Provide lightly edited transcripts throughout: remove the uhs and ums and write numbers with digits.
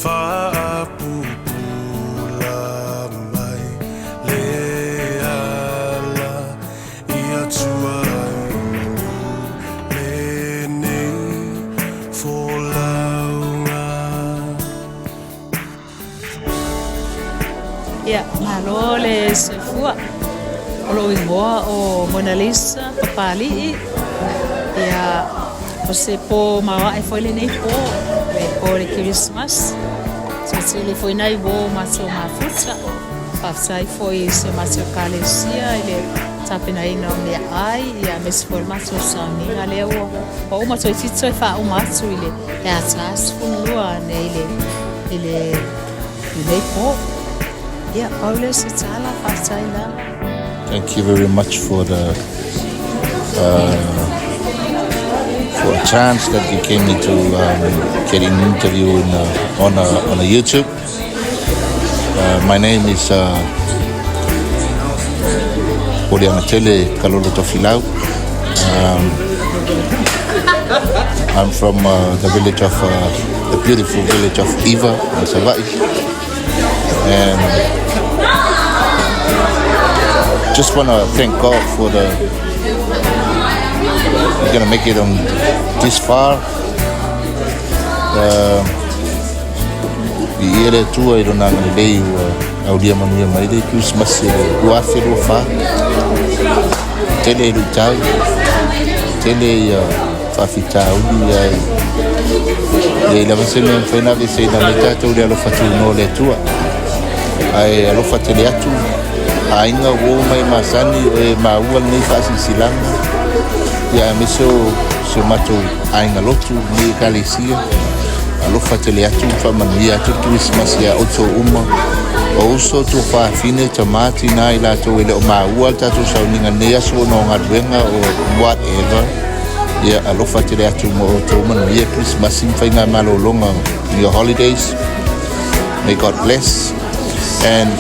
Whaapupula mai le ala ia tuai le nei folaunga. Ia, malo le sefua. O lo ingoa o Mona Lisa, papali'i. Ia, o se po mawa e foi le nei po. O le Christmas. Se le foi nai wo maso mafuta. Pasai foi se maso kalesia ele tapena ina me ai ia me se for maso sani ale o maso titso fa o maso ile e atas funua ne ile po. Yeah, Paulus it's ala pasai la. Thank you very much for the for a chance that you came me to get an interview on a YouTube. My name is Orianatele Kalolo Tofilau. I'm from the village of the beautiful village of Iva and Savai, and just want to thank God for we're gonna make it on this far. Iere tua I don't know dei audia manuia mai dei Christmas o afero fa tele lutai tele fa fitau e la vesena fena vesena metà ora lo faccio no le tua ai lo faccio le atu ainga wo mai masani e maua nei fa silanga ya miso mato ainga lotu ni kalesia alofa tele atu fa manuia tu Christmas ya oto uma o so tu fa fine tomati na ila to ile o maua tatu sauninga nea so no ngadwenga o whatever ya alofa tele atu mo oto manuia Christmas infainga malolonga your holidays. May God bless. And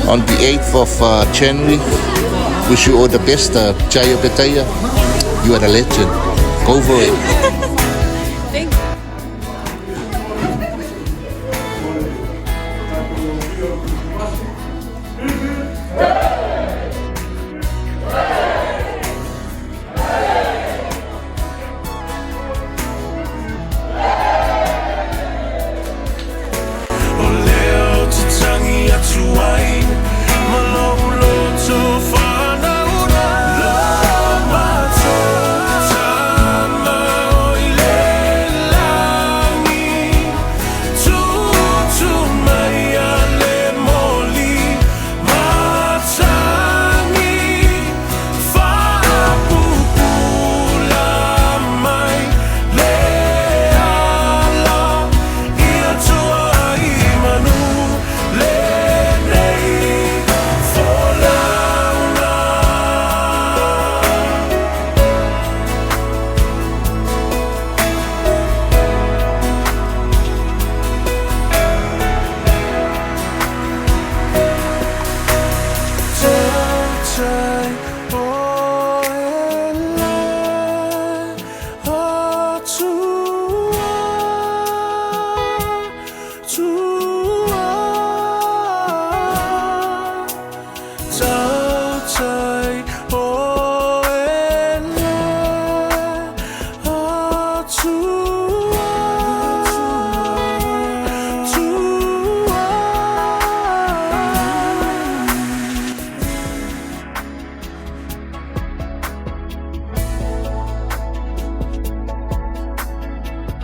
on the 8th of January, wish you all the best. Jaya Betaya, you are a legend. Go for it. Thank you.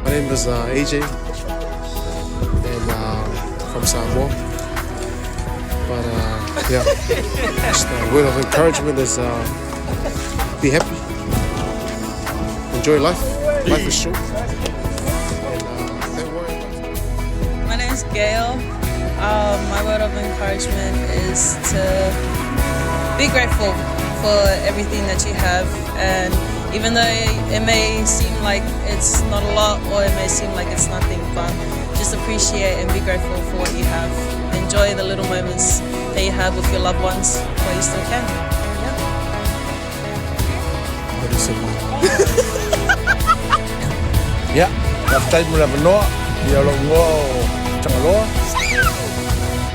My name is AJ, and from Samoa. But yeah, just a word of encouragement is be happy, enjoy life. Life is short. And don't worry about it. My name is Gail. My word of encouragement is to be grateful for everything that you have, and even though it may seem like it's not a lot or it may seem like it's nothing, but just appreciate and be grateful for what you have. Enjoy the little moments that you have with your loved ones while you still can. What is it? Ya, kapten mula benoa Ia lo ngoa o Tangaloa.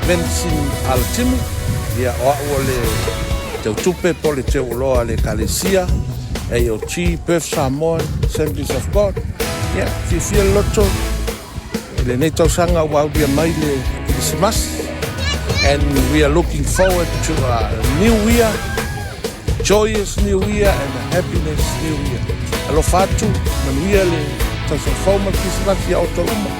Bensin Altimu. Ia o ua le tau tupe po le teu loa le Kalesia. AOT, Perth Samoan, Assemblies of God. Ia, fia loto. Le nei tausanga wau dia mai le Christmas. And we are looking forward to a new year. Joyous new year and a happiness new year. Alo fatu, manuia le tausanga Christmas ia o toluma.